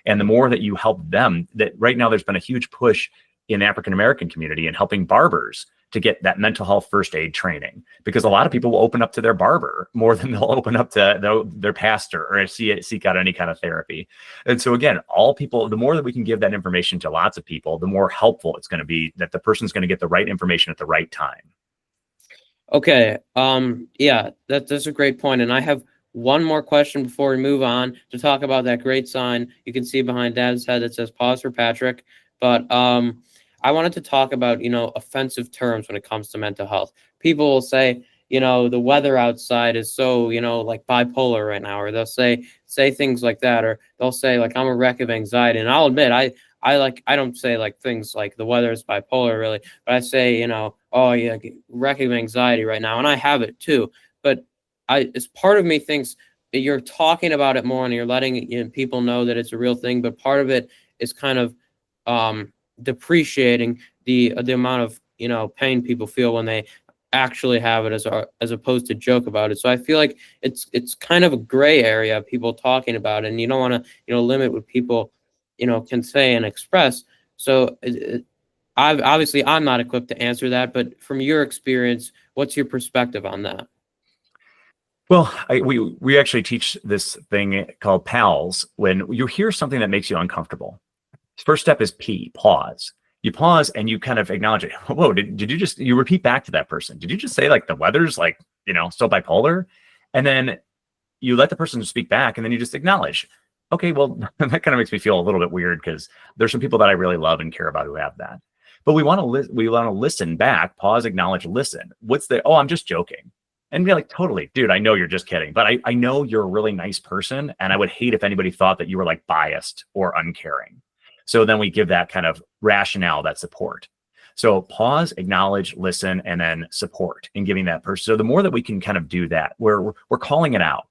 And the more that you help them, that right now there's been a huge push in the African-American community in helping barbers to get that mental health first aid training, because a lot of people will open up to their barber more than they'll open up to their pastor or seek out any kind of therapy. And so again, all people, the more that we can give that information to lots of people, the more helpful it's going to be, that the person's going to get the right information at the right time. Okay. Yeah, that's a great point. And I have one more question before we move on to talk about that great sign you can see behind Dad's head that says "Pause for Patrick." But I wanted to talk about, offensive terms when it comes to mental health. People will say, the weather outside is so, like bipolar right now, or they'll say things like that, or they'll say like, I'm a wreck of anxiety. And I'll admit, I don't say like things like the weather is bipolar really, but I say, you know, oh yeah, wrecking anxiety right now, and I have it too. But as part of me thinks that you're talking about it more and you're letting, you know, people know that it's a real thing, but part of it is kind of depreciating the amount of, you know, pain people feel when they actually have it as opposed to joke about it. So I feel like it's kind of a gray area, people talking about it, and you don't want to, you know, limit what people, you know, can say and express. So obviously I'm not equipped to answer that, but from your experience, what's your perspective on that? Well, we actually teach this thing called PALS. When you hear something that makes you uncomfortable, first step is pause. You pause and you kind of acknowledge it. Whoa, did you just, you repeat back to that person, did you just say like the weather's like, you know, so bipolar? And then you let the person speak back, and then you just acknowledge, okay, well, that kind of makes me feel a little bit weird because there's some people that I really love and care about who have that. But we want to listen back, pause, acknowledge, listen. What's the, oh, I'm just joking. And be like, totally, dude, I know you're just kidding, but I know you're a really nice person, and I would hate if anybody thought that you were like biased or uncaring. So then we give that kind of rationale, that support. So pause, acknowledge, listen, and then support in giving that person. So the more that we can kind of do that, we're calling it out.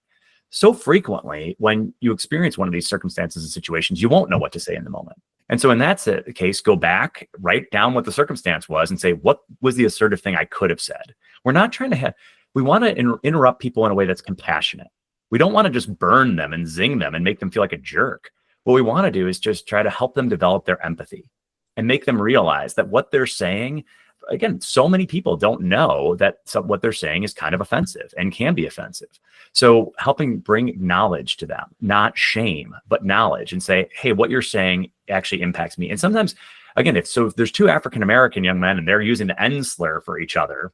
So frequently, when you experience one of these circumstances and situations, you won't know what to say in the moment. And so in that case, go back, write down what the circumstance was, and say, what was the assertive thing I could have said? We're not trying to have, we want to interrupt people in a way that's compassionate. We don't want to just burn them and zing them and make them feel like a jerk. What we want to do is just try to help them develop their empathy and make them realize that what they're saying, again, so many people don't know that what they're saying is kind of offensive and can be offensive. So helping bring knowledge to them, not shame, but knowledge, and say, hey, what you're saying actually impacts me. And sometimes, again, if there's two African-American young men and they're using the N slur for each other,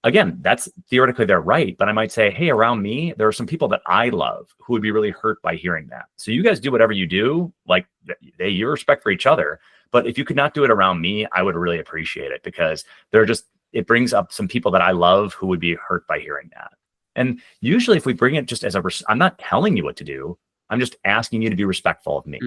again, that's theoretically they're right, but I might say, hey, around me, there are some people that I love who would be really hurt by hearing that. So you guys do whatever you do, like your respect for each other. But if you could not do it around me, I would really appreciate it, because it brings up some people that I love who would be hurt by hearing that. And usually if we bring it just as I'm not telling you what to do, I'm just asking you to be respectful of me.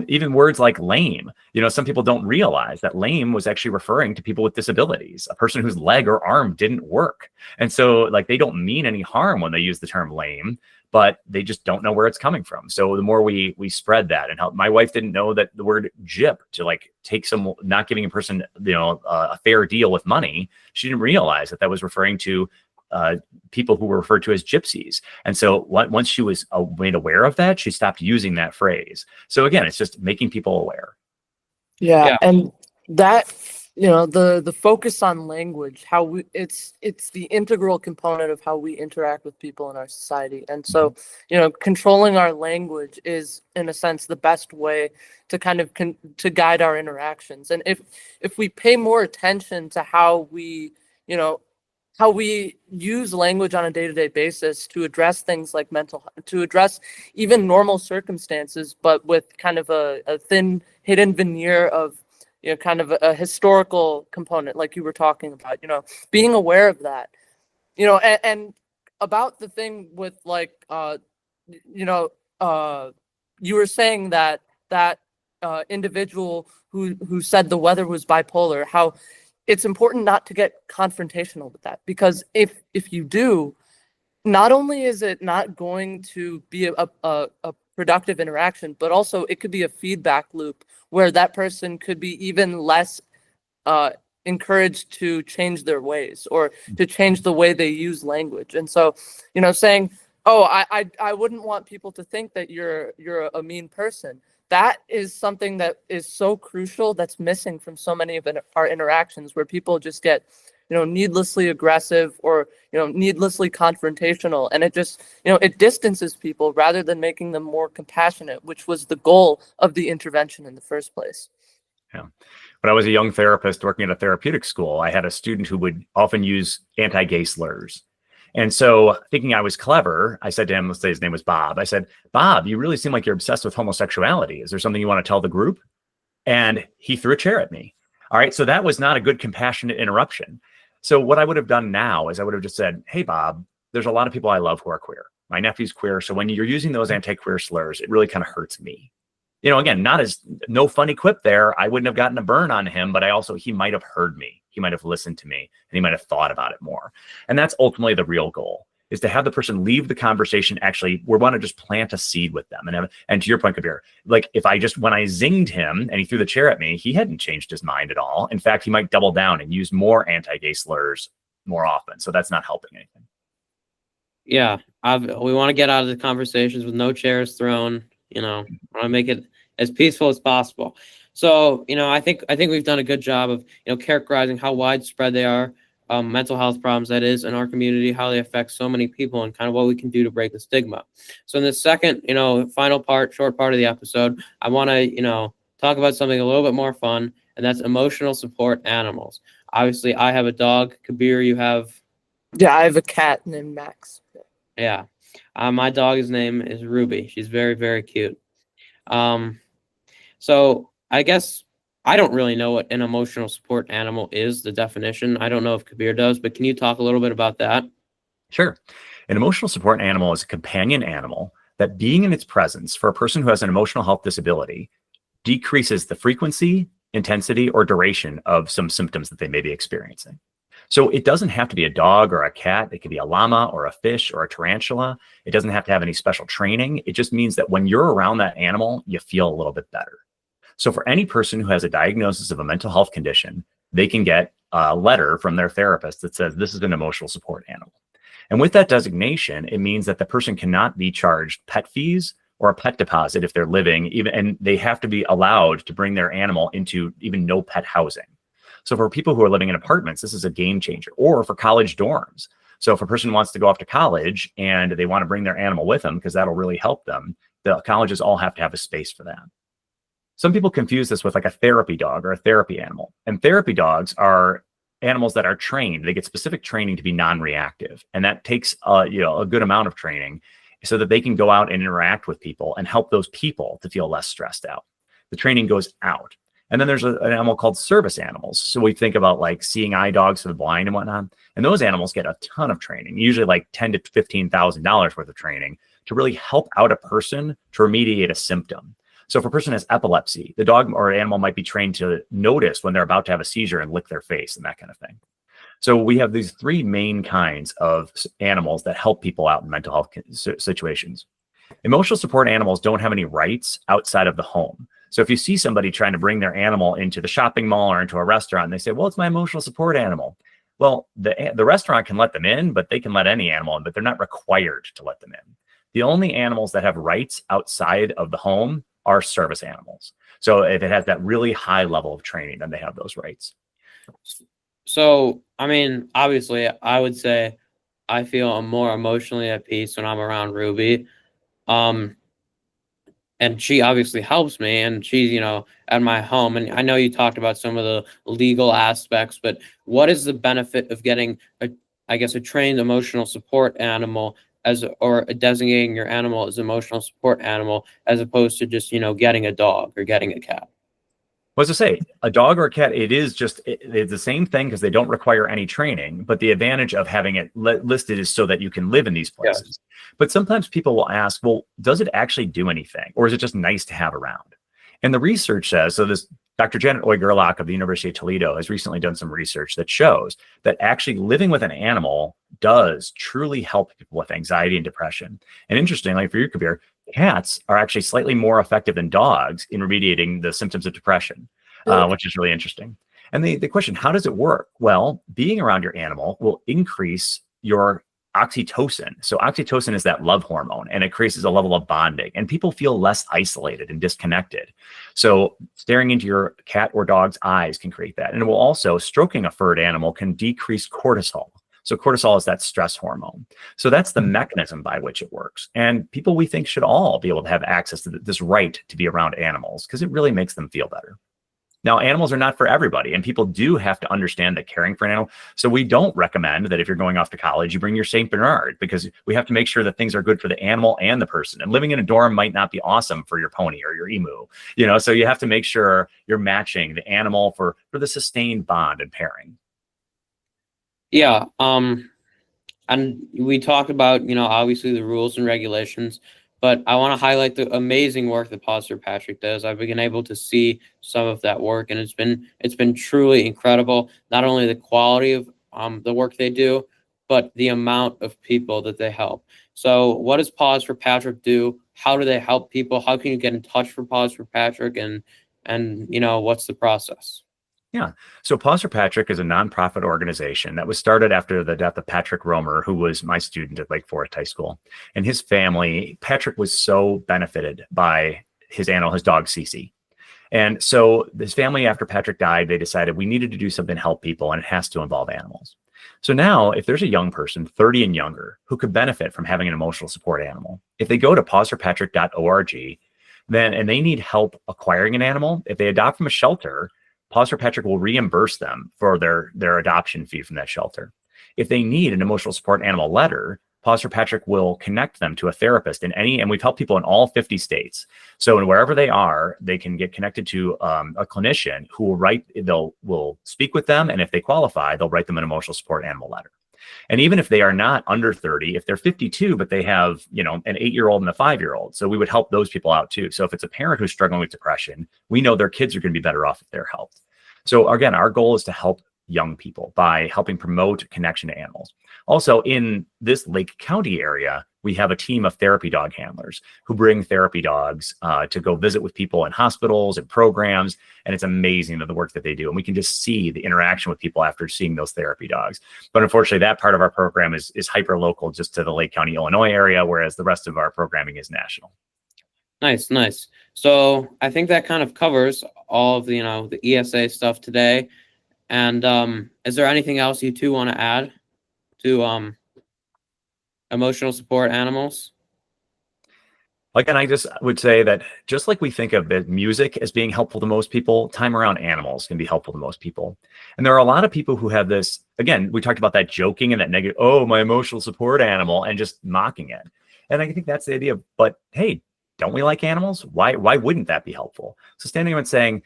Even words like lame, you know, some people don't realize that lame was actually referring to people with disabilities, a person whose leg or arm didn't work. And so like, they don't mean any harm when they use the term lame, but they just don't know where it's coming from. So the more we spread that and help, my wife didn't know that the word gyp, to like take some, not giving a person, you know, a fair deal with money. She didn't realize that was referring to people who were referred to as gypsies. And so once she was made aware of that, she stopped using that phrase. So again, it's just making people aware. Yeah. And that, you know, the focus on language, how it's the integral component of how we interact with people in our society. And so, you know, controlling our language is, in a sense, the best way to kind of to guide our interactions. And if we pay more attention to how we, you know, how we use language on a day-to-day basis to address things like to address even normal circumstances, but with kind of a thin hidden veneer of, you know, kind of a historical component, like you were talking about, you know, being aware of that, you know, and about the thing with like, you know, you were saying that individual who said the weather was bipolar, how it's important not to get confrontational with that, because if you do, not only is it not going to be a productive interaction, but also it could be a feedback loop where that person could be even less encouraged to change their ways or to change the way they use language. And so, you know, saying, oh, I wouldn't want people to think that you're a mean person. That is something that is so crucial, that's missing from so many of our interactions, where people just get, you know, needlessly aggressive or, you know, needlessly confrontational. And it just, you know, it distances people rather than making them more compassionate, which was the goal of the intervention in the first place. Yeah. When I was a young therapist working at a therapeutic school, I had a student who would often use anti-gay slurs. And so thinking I was clever, I said to him, let's say his name was Bob. I said, Bob, you really seem like you're obsessed with homosexuality. Is there something you want to tell the group? And he threw a chair at me. All right. So that was not a good compassionate interruption. So what I would have done now is I would have just said, hey, Bob, there's a lot of people I love who are queer. My nephew's queer. So when you're using those anti-queer slurs, it really kind of hurts me. again, not as no funny quip there. I wouldn't have gotten a burn on him, but he might have heard me. He might have listened to me, and he might have thought about it more. And that's ultimately the real goal, is to have the person leave the conversation. Actually, we want to just plant a seed with them. And to your point, Kabir, like when I zinged him and he threw the chair at me, he hadn't changed his mind at all. In fact, he might double down and use more anti-gay slurs more often. So that's not helping anything. Yeah, we want to get out of the conversations with no chairs thrown. We want to make it as peaceful as possible. So, I think we've done a good job of, characterizing how widespread they are, mental health problems, that is, in our community, how they affect so many people, and kind of what we can do to break the stigma. So in the second, final part, short part of the episode, I want to, talk about something a little bit more fun, and that's emotional support animals. Obviously, I have a dog. Kabir, you have? Yeah, I have a cat named Max. Yeah. My dog's name is Ruby. She's very, very cute. So I guess I don't really know what an emotional support animal is, the definition. I don't know if Kabir does, but can you talk a little bit about that? Sure. An emotional support animal is a companion animal that, being in its presence for a person who has an emotional health disability, decreases the frequency, intensity, or duration of some symptoms that they may be experiencing. So it doesn't have to be a dog or a cat. It could be a llama or a fish or a tarantula. It doesn't have to have any special training. It just means that when you're around that animal, you feel a little bit better. So for any person who has a diagnosis of a mental health condition, they can get a letter from their therapist that says this is an emotional support animal. And with that designation, it means that the person cannot be charged pet fees or a pet deposit if they're living, and they have to be allowed to bring their animal into even no pet housing. So for people who are living in apartments, this is a game changer, or for college dorms. So if a person wants to go off to college and they want to bring their animal with them, because that'll really help them, the colleges all have to have a space for that. Some people confuse this with like a therapy dog or a therapy animal. And therapy dogs are animals that are trained. They get specific training to be non-reactive. And that takes a good amount of training so that they can go out and interact with people and help those people to feel less stressed out. The training goes out. And then there's an animal called service animals. So we think about like seeing eye dogs for the blind and whatnot. And those animals get a ton of training, usually like $10,000 to $15,000 worth of training to really help out a person to remediate a symptom. So if a person has epilepsy, the dog or animal might be trained to notice when they're about to have a seizure and lick their face and that kind of thing. So we have these three main kinds of animals that help people out in mental health situations. Emotional support animals don't have any rights outside of the home. So if you see somebody trying to bring their animal into the shopping mall or into a restaurant, and they say, well, it's my emotional support animal. Well, the restaurant can let them in, but they can let any animal in, but they're not required to let them in. The only animals that have rights outside of the home are service animals. So if it has that really high level of training, then they have those rights. So, I mean, obviously, I would say I feel more emotionally at peace when I'm around Ruby. And she obviously helps me, and she's, at my home. And I know you talked about some of the legal aspects, but what is the benefit of getting a trained emotional support animal or designating your animal as emotional support animal, as opposed to just, getting a dog or getting a cat? What's to say, a dog or a cat, it's the same thing because they don't require any training, but the advantage of having it listed is so that you can live in these places. Yes. But sometimes people will ask, well, does it actually do anything? Or is it just nice to have around? And the research says, so this Dr. Janet Oy-Gerlach of the University of Toledo has recently done some research that shows that actually living with an animal does truly help people with anxiety and depression. And interestingly, for you, Kabir, cats are actually slightly more effective than dogs in remediating the symptoms of depression, which is really interesting. And the question, how does it work? Well, being around your animal will increase your oxytocin. So oxytocin is that love hormone, and it creates a level of bonding, and people feel less isolated and disconnected. So staring into your cat or dog's eyes can create that. And it will also, stroking a furred animal can decrease cortisol. So cortisol is that stress hormone. So that's the mechanism by which it works. And people, we think, should all be able to have access to this right to be around animals because it really makes them feel better. Now, animals are not for everybody, and people do have to understand that caring for an animal. So we don't recommend that if you're going off to college, you bring your St. Bernard, because we have to make sure that things are good for the animal and the person. And living in a dorm might not be awesome for your pony or your emu, so you have to make sure you're matching the animal for the sustained bond and pairing. Yeah. And we talked about, obviously the rules and regulations, but I want to highlight the amazing work that Pastor Patrick does. I've been able to see some of that work, and it's been truly incredible. Not only the quality of the work they do, but the amount of people that they help. So, what does Pause for Patrick do? How do they help people? How can you get in touch for Pause for Patrick? And what's the process? Yeah. So Pause for Patrick is a nonprofit organization that was started after the death of Patrick Romer, who was my student at Lake Forest High School. And his family, Patrick was so benefited by his animal, his dog, Cece. And so his family, after Patrick died, they decided we needed to do something to help people, and it has to involve animals. So now, if there's a young person, 30 and younger, who could benefit from having an emotional support animal, if they go to pauseforpatrick.org, and they need help acquiring an animal, if they adopt from a shelter, Pause for Patrick will reimburse them for their adoption fee from that shelter. If they need an emotional support animal letter, Pause for Patrick will connect them to a therapist and we've helped people in all 50 states. So wherever they are, they can get connected to a clinician who will speak with them. And if they qualify, they'll write them an emotional support animal letter. And even if they are not under 30, if they're 52, but they have, an 8-year-old and a 5-year-old, so we would help those people out too. So if it's a parent who's struggling with depression, we know their kids are going to be better off if they're helped. So again, our goal is to help young people by helping promote connection to animals. Also, in this Lake County area, we have a team of therapy dog handlers who bring therapy dogs to go visit with people in hospitals and programs. And it's amazing the work that they do. And we can just see the interaction with people after seeing those therapy dogs. But unfortunately, that part of our program is hyper local just to the Lake County, Illinois area, whereas the rest of our programming is national. Nice, nice. So I think that kind of covers all of the ESA stuff today. And is there anything else you two want to add to emotional support animals? Again, I just would say that just like we think of music as being helpful to most people, time around animals can be helpful to most people. And there are a lot of people who have this, again, we talked about that joking and that negative, oh, my emotional support animal, and just mocking it. And I think that's the idea. But hey, don't we like animals? Why wouldn't that be helpful? So standing up and saying,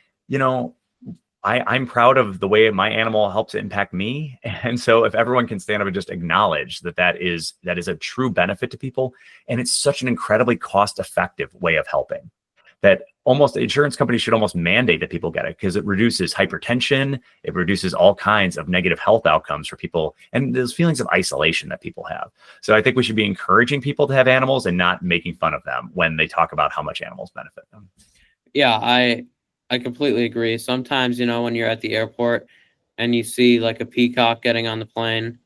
I'm proud of the way my animal helps impact me. And so if everyone can stand up and just acknowledge that is a true benefit to people, and it's such an incredibly cost-effective way of helping, that almost insurance companies should almost mandate that people get it, because it reduces hypertension, it reduces all kinds of negative health outcomes for people, and those feelings of isolation that people have. So I think we should be encouraging people to have animals and not making fun of them when they talk about how much animals benefit them. Yeah, I completely agree. Sometimes, when you're at the airport and you see like a peacock getting on the plane,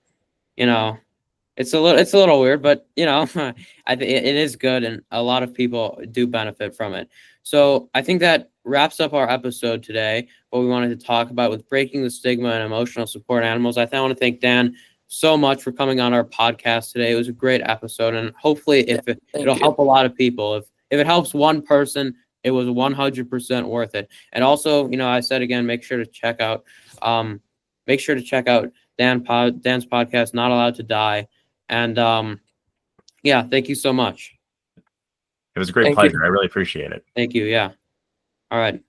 it's a little weird, but I think it is good, and a lot of people do benefit from it. So I think that wraps up our episode today. What we wanted to talk about with breaking the stigma and emotional support animals. I want to thank Dan so much for coming on our podcast today. It was a great episode, and hopefully, it'll help a lot of people. If it helps one person, it was 100% worth it. And also, I said again, make sure to check out Dan's podcast, Not Allowed to Die. And thank you so much. It was a great pleasure. I really appreciate it. Thank you. Yeah. All right.